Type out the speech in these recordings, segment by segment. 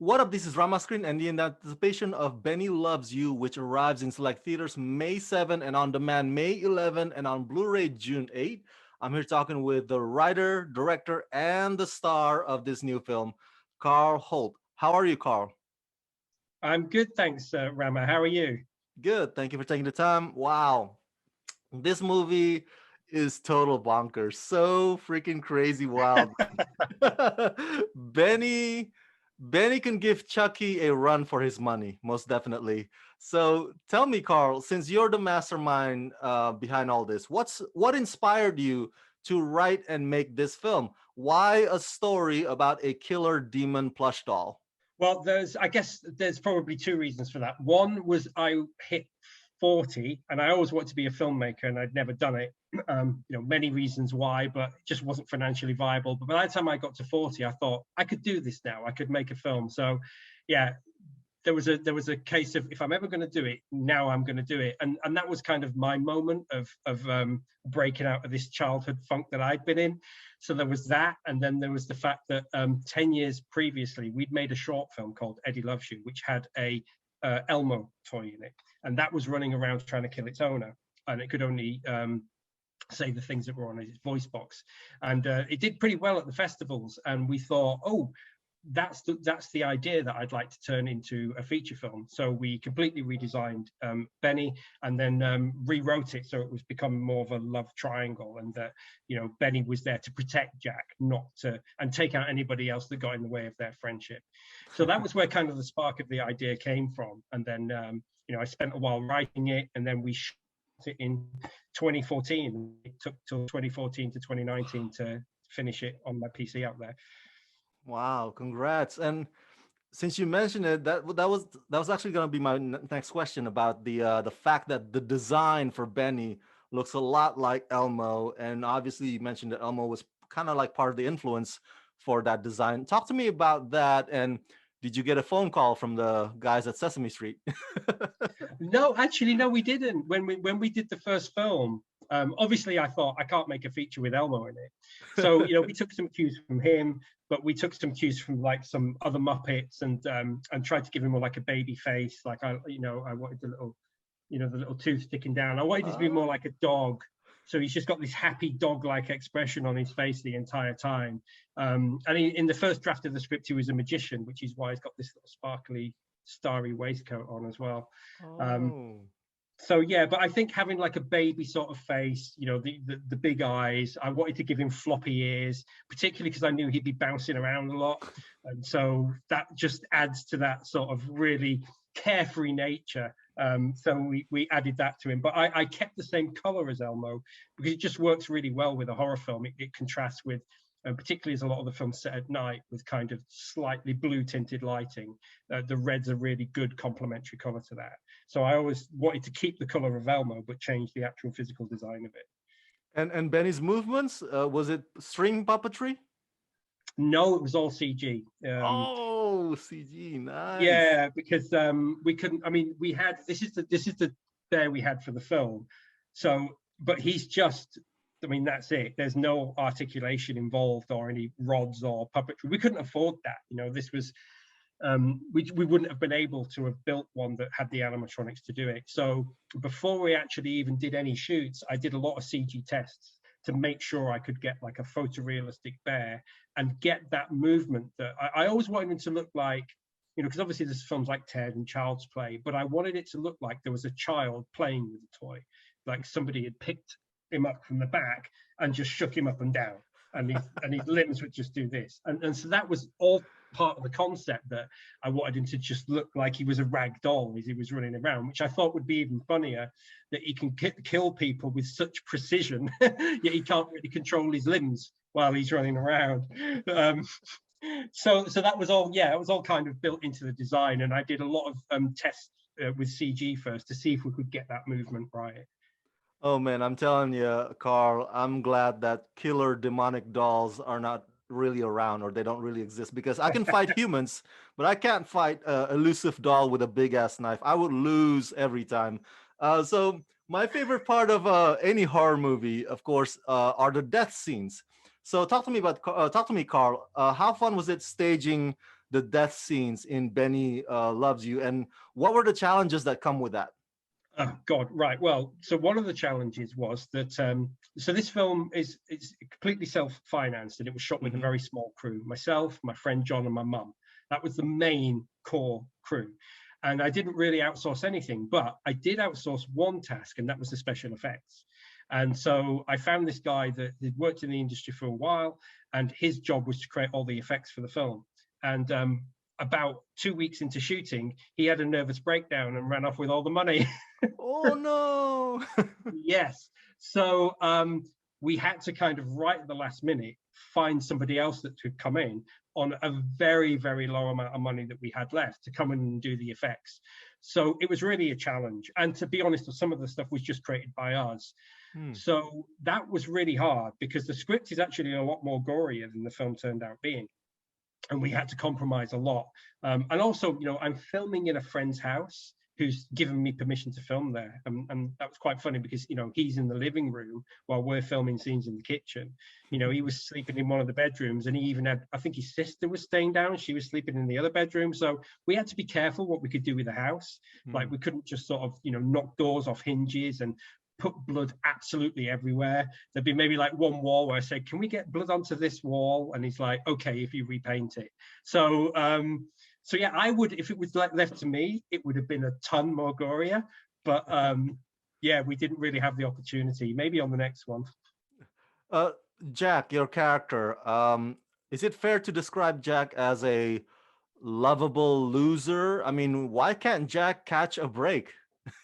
What up? This is Rama Screen, and the anticipation of Benny Loves You, which arrives in select theaters May 7 and on demand May 11 and on Blu-ray June 8. I'm here talking with the writer, director, and the star of this new film, Karl Holt. How are you, Karl? I'm good, thanks, Rama. How are you? Good. Thank you for taking the time. Wow. This movie is total bonkers. So freaking crazy wild. Benny Benny can give Chucky a run for his money, most definitely. So tell me, Carl, since you're the mastermind behind all this, what inspired you to write and make this film? Why a story about a killer demon plush doll? Well, I guess there's probably two reasons for that. One was I hit 40 and I always wanted to be a filmmaker and I'd never done it. Many reasons why, but it just wasn't financially viable. But by the time I got to 40, I thought I could do this now. I could make a film. So, yeah, there was a case of if I'm ever going to do it, now I'm going to do it, and that was kind of my moment of breaking out of this childhood funk that I'd been in. So there was that, and then there was the fact that 10 years previously we'd made a short film called Eddie Loves You, which had a Elmo toy in it, and that was running around trying to kill its owner, and it could only say the things that were on its voice box, and it did pretty well at the festivals, and we thought, oh, that's the idea that I'd like to turn into a feature film. So we completely redesigned Benny, and then rewrote it so it was become more of a love triangle, and that Benny was there to protect Jack, not to and take out anybody else that got in the way of their friendship. So that was where kind of the spark of the idea came from, and then I spent a while writing it, and then we shot it in 2014. It took till 2014 to 2019 to finish it on my PC out there. Wow, congrats! And since you mentioned it, that was actually going to be my next question about the fact that the design for Benny looks a lot like Elmo, and obviously you mentioned that Elmo was kind of like part of the influence for that design. Talk to me about that, and did you get a phone call from the guys at Sesame Street? No, actually, no, we didn't. When we did the first film, obviously, I thought I can't make a feature with Elmo in it. So we took some cues from him, but we took some cues from like some other Muppets, and tried to give him more like a baby face. Like I wanted the little tooth sticking down. I wanted it to be more like a dog. So he's just got this happy dog-like expression on his face the entire time. In the first draft of the script, he was a magician, which is why he's got this little sparkly, starry waistcoat on as well. Um, Oh. so yeah, but I think having like a baby sort of face, the big eyes, I wanted to give him floppy ears, particularly because I knew he'd be bouncing around a lot, and so that just adds to that sort of really carefree nature. So we added that to him, but I kept the same color as Elmo because it just works really well with a horror film. It contrasts with, particularly as a lot of the films set at night with kind of slightly blue tinted lighting. The red's a really good complementary color to that. So I always wanted to keep the color of Elmo, but change the actual physical design of it. And Benny's movements, was it string puppetry? No, it was all CG. Oh, CG, nice. Yeah, because we couldn't. I mean, we had this is the bear we had for the film. So, but he's just. I mean, that's it. There's no articulation involved or any rods or puppetry. We couldn't afford that. This was we wouldn't have been able to have built one that had the animatronics to do it. So before we actually even did any shoots, I did a lot of CG tests to make sure I could get like a photorealistic bear and get that movement that I always wanted him to look like, because obviously there's films like Ted and Child's Play, but I wanted it to look like there was a child playing with a toy, like somebody had picked him up from the back and just shook him up and down, and his limbs would just do this, and so that was all part of the concept, that I wanted him to just look like he was a rag doll as he was running around, which I thought would be even funnier, that he can kill people with such precision, yet he can't really control his limbs while he's running around. So that was all, yeah, it was all kind of built into the design, and I did a lot of tests with CG first to see if we could get that movement right. Oh man, I'm telling you, Carl, I'm glad that killer demonic dolls are not really around, or they don't really exist, because I can fight humans, but I can't fight a elusive doll with a big ass knife. I would lose every time. So my favorite part of any horror movie, of course, are the death scenes. So talk to me, Carl. How fun was it staging the death scenes in Benny Loves You, and what were the challenges that come with that? Oh God, right. Well, so one of the challenges was that so this film is it's completely self-financed and it was shot with a Hmm. very small crew. Myself, my friend John, and my mum. That was the main core crew. And I didn't really outsource anything, but I did outsource one task, and that was the special effects. And so I found this guy that had worked in the industry for a while, and his job was to create all the effects for the film. And about 2 weeks into shooting, he had a nervous breakdown and ran off with all the money. Oh no! Yes. So we had to kind of right at the last minute find somebody else that could come in on a very, very low amount of money that we had left to come in and do the effects. So it was really a challenge. And to be honest, some of the stuff was just created by us. Hmm. So that was really hard because the script is actually a lot more gorier than the film turned out being. And we had to compromise a lot. And also, I'm filming in a friend's house who's given me permission to film there. And that was quite funny because, he's in the living room while we're filming scenes in the kitchen. He was sleeping in one of the bedrooms, and he even had, I think his sister was staying down. She was sleeping in the other bedroom. So we had to be careful what we could do with the house. Like Hmm. we couldn't just sort of, knock doors off hinges and put blood absolutely everywhere. There'd be maybe like one wall where I say, "Can we get blood onto this wall?" And he's like, "Okay, if you repaint it." So yeah, I would, if it was like left to me, it would have been a ton more gorier. But yeah, we didn't really have the opportunity. Maybe on the next one. Uh, Jack, your character. Is it fair to describe Jack as a lovable loser? I mean, why can't Jack catch a break?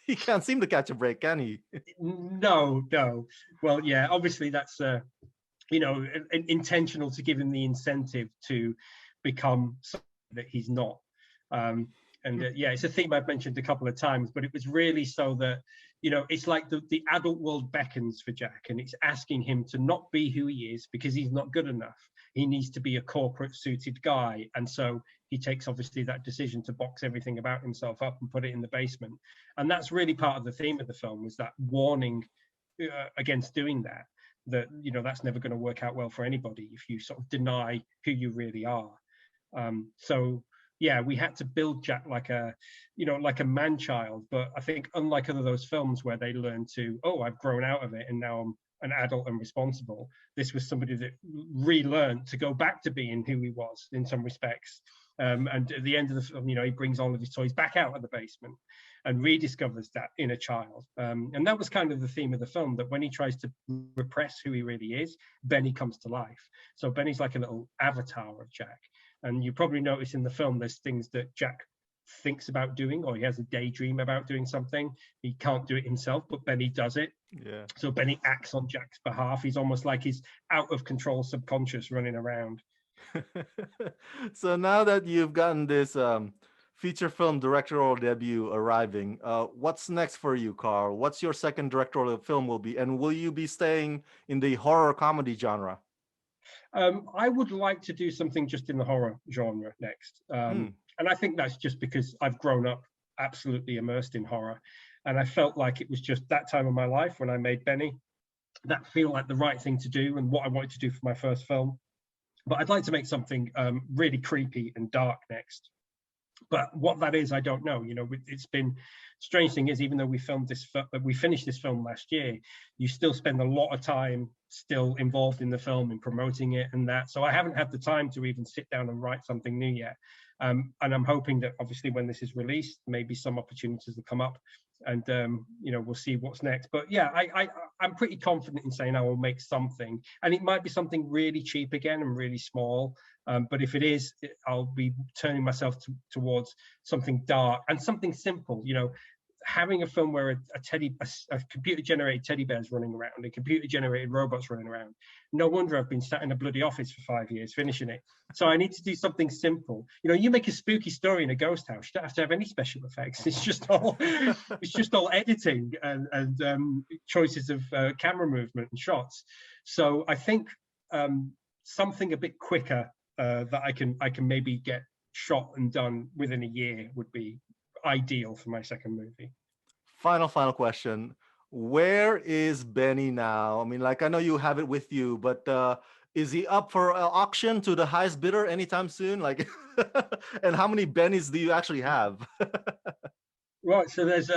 He can't seem to catch a break, can he? No, no. Well, yeah, obviously that's intentional to give him the incentive to become something that he's not. Um, and yeah, it's a theme I've mentioned a couple of times, but it was really so that it's like the adult world beckons for Jack, and it's asking him to not be who he is because he's not good enough. He needs to be a corporate suited guy, and so he takes obviously that decision to box everything about himself up and put it in the basement. And that's really part of the theme of the film, was that warning against doing that. That that's never going to work out well for anybody if you sort of deny who you really are. So yeah, we had to build Jack like a man child. But I think unlike other those films where they learn to, oh, I've grown out of it and now I'm an adult and responsible, this was somebody that relearned to go back to being who he was in some respects. And at the end of the film, he brings all of his toys back out of the basement and rediscovers that inner child. And that was kind of the theme of the film, that when he tries to repress who he really is, Benny comes to life. So Benny's like a little avatar of Jack. And you probably notice in the film, there's things that Jack thinks about doing, or he has a daydream about doing something. He can't do it himself, but Benny does it. Yeah. So Benny acts on Jack's behalf. He's almost like his out of control subconscious running around. So now that you've gotten this feature film directorial debut arriving, what's next for you, Carl? What's your second directorial film will be, and will you be staying in the horror comedy genre? I would like to do something just in the horror genre next. Hmm. And I think that's just because I've grown up absolutely immersed in horror. And I felt like it was just that time of my life when I made Benny, that feel like the right thing to do and what I wanted to do for my first film. But I'd like to make something really creepy and dark next. But what that is, I don't know. It's been strange thing is, even though we finished this film last year, you still spend a lot of time still involved in the film and promoting it and that. So I haven't had the time to even sit down and write something new yet. And I'm hoping that obviously when this is released, maybe some opportunities will come up, and we'll see what's next. But yeah, I'm pretty confident in saying I will make something, and it might be something really cheap again and really small. But if it is, I'll be turning myself towards something dark and something simple. Having a film where a computer generated teddy bears running around and computer generated robots running around. No wonder I've been sat in a bloody office for 5 years finishing it. So I need to do something simple. You make a spooky story in a ghost house, you don't have to have any special effects. It's just all editing and choices of camera movement and shots. So I think something a bit quicker that I can maybe get shot and done within a year would be ideal for my second movie. Final question. Where is Benny now? I mean, like, I know you have it with you, but Is he up for auction to the highest bidder anytime soon? Like, and how many Bennies do you actually have? Right. So there's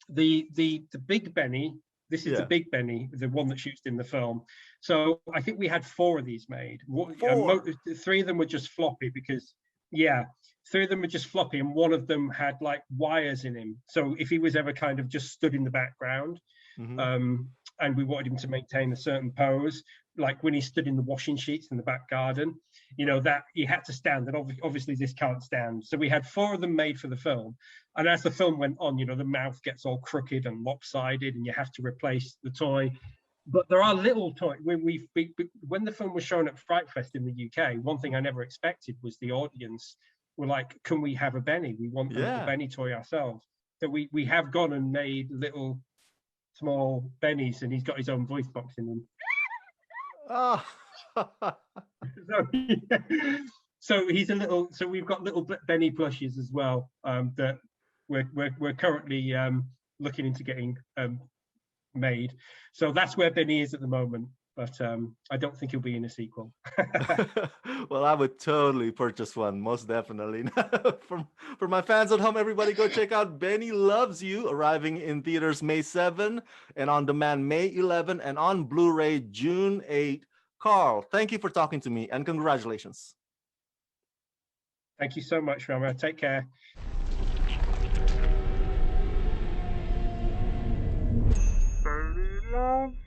the big Benny. This is the Yeah, big Benny, the one that shoots in the film. So I think we had 4 of these made. four. 3 of them were just floppy because, yeah, 3 of them were just floppy, and one of them had like wires in him. So if he was ever kind of just stood in the background, Hmm. um, and we wanted him to maintain a certain pose, like when he stood in the washing sheets in the back garden, that he had to stand, and obviously this can't stand. So we had 4 of them made for the film, and as the film went on, the mouth gets all crooked and lopsided, and you have to replace the toy. But there are little toys. When the film was shown at Fright Fest in the UK, one thing I never expected was the audience were like, "Can we have a Benny? We want a little Yeah. Benny toy ourselves." So we have gone and made little small Bennies, and he's got his own voice box in them. Oh. So, so he's a little. So we've got little Benny plushes as well, that we're currently looking into getting made. So that's where Benny is at the moment. But I don't think he'll be in a sequel. Well, I would totally purchase one, most definitely. For my fans at home, everybody go check out Benny Loves You, arriving in theaters May 7 and on demand May 11 and on Blu-ray June 8. Karl, thank you for talking to me and congratulations. Thank you so much, Rama. Take care. Baby loves